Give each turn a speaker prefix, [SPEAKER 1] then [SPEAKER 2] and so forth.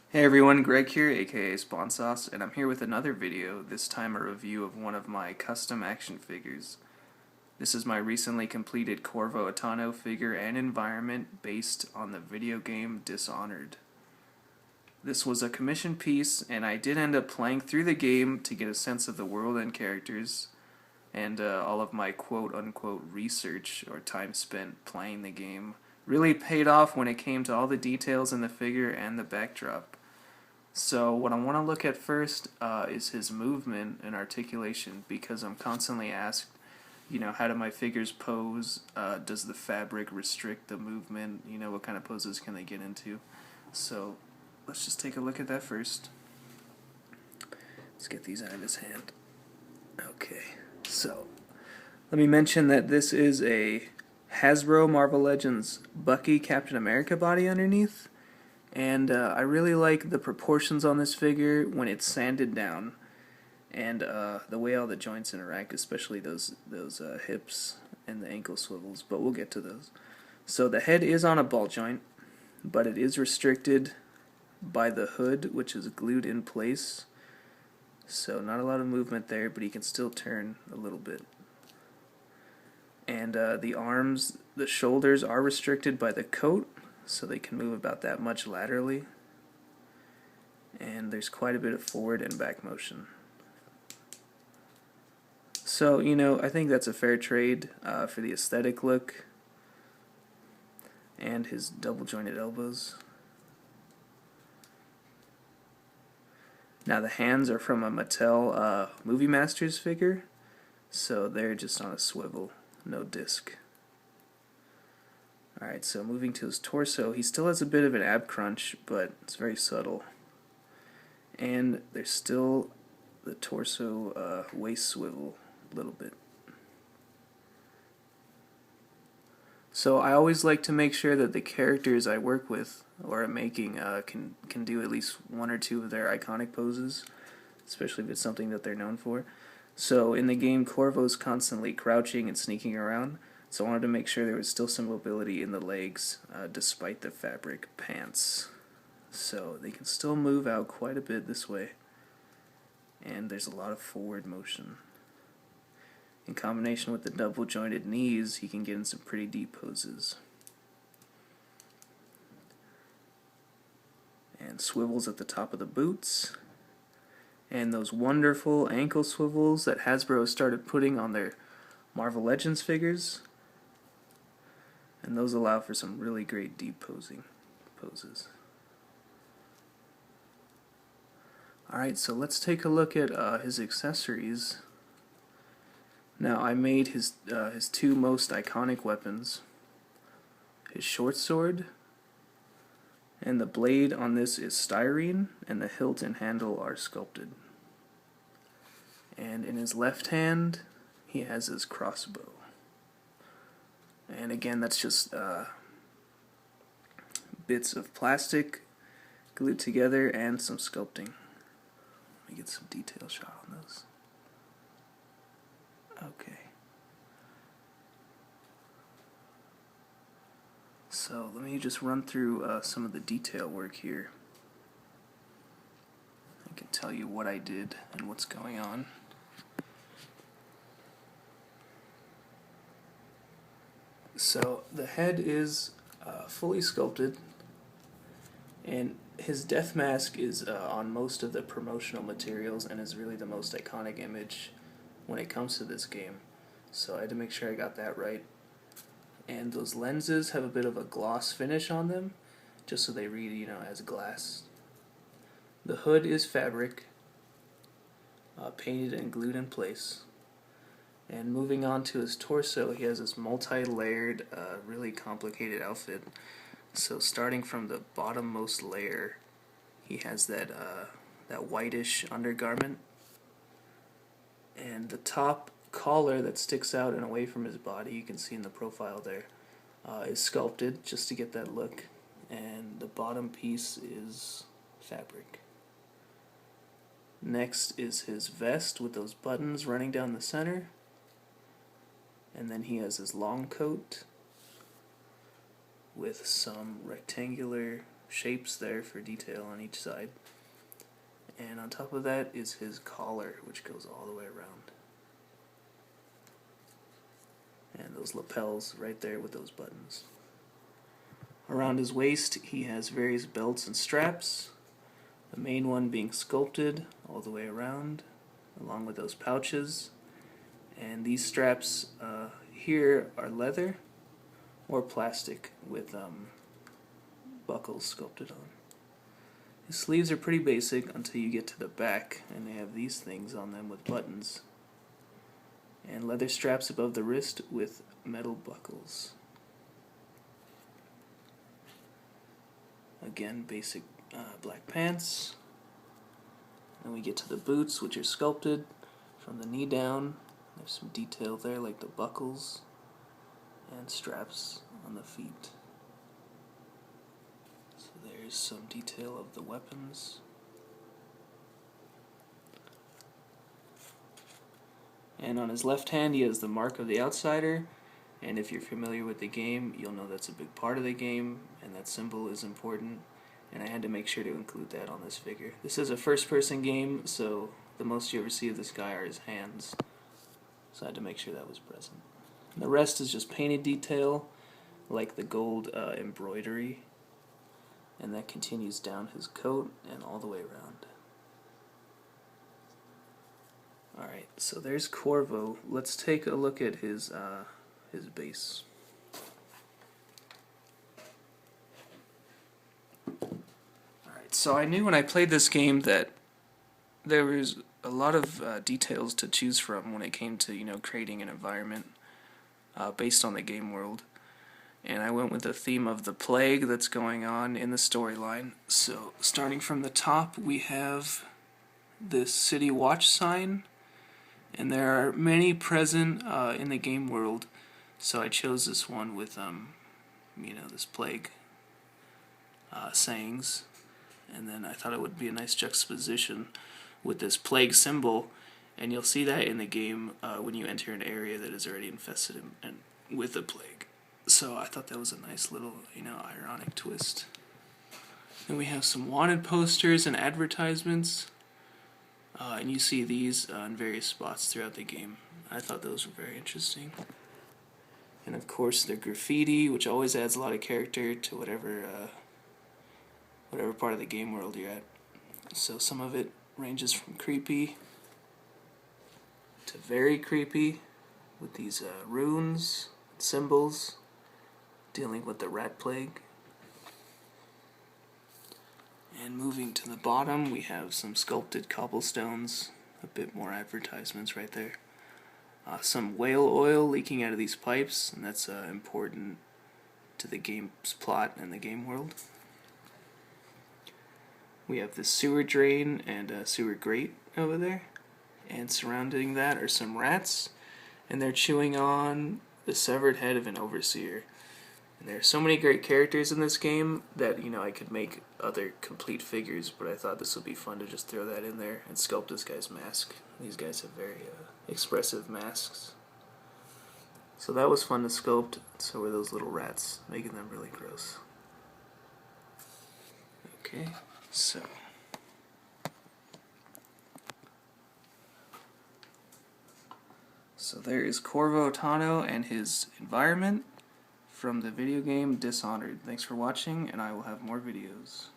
[SPEAKER 1] Hey everyone, Greg here, aka Spawnsauce, and I'm here with another video, this time a review of one of my custom action figures. This is my recently completed Corvo Attano figure and environment based on the video game Dishonored. This was a commission piece, and I did end up playing through the game to get a sense of the world and characters, and all of my quote-unquote research or time spent playing the game really paid off when it came to all the details in the figure and the backdrop. So what I want to look at first is his movement and articulation, because I'm constantly asked, how do my figures pose? Does the fabric restrict the movement? What kind of poses can they get into? So let's just take a look at that first. Let's get these out of his hand. Okay, so let me mention that this is a Hasbro Marvel Legends Bucky Captain America body underneath. And I really like the proportions on this figure when it's sanded down, and the way all the joints interact, especially those hips and the ankle swivels, but we'll get to those. So the head is on a ball joint, but it is restricted by the hood, which is glued in place. So not a lot of movement there, but he can still turn a little bit. And the arms, the shoulders are restricted by the coat, so they can move about that much laterally, and there's quite a bit of forward and back motion. So, I think that's a fair trade for the aesthetic look and his double jointed elbows. Now the hands are from a Mattel Movie Masters figure, so they're just on a swivel, no disc. Alright, so moving to his torso, he still has a bit of an ab crunch, but it's very subtle. And there's still the torso waist swivel a little bit. So I always like to make sure that the characters I work with or am making can do at least one or two of their iconic poses, especially if it's something that they're known for. So in the game, Corvo's constantly crouching and sneaking around. So I wanted to make sure there was still some mobility in the legs, despite the fabric pants. So they can still move out quite a bit this way. And there's a lot of forward motion. In combination with the double jointed knees, he can get in some pretty deep poses. And swivels at the top of the boots. And those wonderful ankle swivels that Hasbro started putting on their Marvel Legends figures. And those allow for some really great deep poses. Alright, so let's take a look at his accessories. Now I made his two most iconic weapons. His short sword, and the blade on this is styrene, and the hilt and handle are sculpted. And in his left hand, he has his crossbow. And again, that's just bits of plastic glued together and some sculpting. Let me get some detail shot on those. Okay. So let me just run through some of the detail work here. I can tell you what I did and what's going on. So the head is fully sculpted, and his death mask is on most of the promotional materials and is really the most iconic image when it comes to this game. So I had to make sure I got that right. And those lenses have a bit of a gloss finish on them, just so they read, as glass. The hood is fabric, painted and glued in place. And moving on to his torso, he has this multi-layered, really complicated outfit. So starting from the bottommost layer, he has that whitish undergarment. And the top collar that sticks out and away from his body, you can see in the profile there, is sculpted just to get that look. And the bottom piece is fabric. Next is his vest with those buttons running down the center. And then he has his long coat with some rectangular shapes there for detail on each side. And on top of that is his collar, which goes all the way around. And those lapels right there with those buttons. Around his waist he has various belts and straps, the main one being sculpted all the way around, along with those pouches. And these straps here are leather or plastic with buckles sculpted on. His sleeves are pretty basic until you get to the back, and they have these things on them with buttons. And leather straps above the wrist with metal buckles. Again, basic black pants. Then we get to the boots, which are sculpted from the knee down. There's some detail there, like the buckles and straps on the feet. So there's some detail of the weapons. And on his left hand he has the mark of the outsider, and if you're familiar with the game you'll know that's a big part of the game, and that symbol is important, and I had to make sure to include that on this figure. This is a first-person game, so the most you ever see of this guy are his hands, so I had to make sure that was present. And the rest is just painted detail, like the gold embroidery, and that continues down his coat and all the way around. Alright, so there's Corvo. Let's take a look at his base. Alright, so I knew when I played this game that there was a lot of details to choose from when it came to, creating an environment based on the game world. And I went with the theme of the plague that's going on in the storyline. So, starting from the top, we have this city watch sign, and there are many present in the game world, so I chose this one with this plague sayings, and then I thought it would be a nice juxtaposition with this plague symbol, and you'll see that in the game when you enter an area that is already infested with the plague. So I thought that was a nice little, ironic twist. Then we have some wanted posters and advertisements. And you see these in various spots throughout the game. I thought those were very interesting. And of course the graffiti, which always adds a lot of character to whatever part of the game world you're at. So some of it ranges from creepy to very creepy, with these runes, symbols, dealing with the rat plague. And moving to the bottom, we have some sculpted cobblestones, a bit more advertisements right there. Some whale oil leaking out of these pipes, and that's important to the game's plot and the game world. We have the sewer drain and a sewer grate over there, and surrounding that are some rats, and they're chewing on the severed head of an overseer. And there are so many great characters in this game that, I could make other complete figures, but I thought this would be fun to just throw that in there and sculpt this guy's mask. These guys have very expressive masks. So that was fun to sculpt, so were those little rats, making them really gross. Okay, so there is Corvo Attano and his environment from the video game Dishonored. Thanks for watching, and I will have more videos.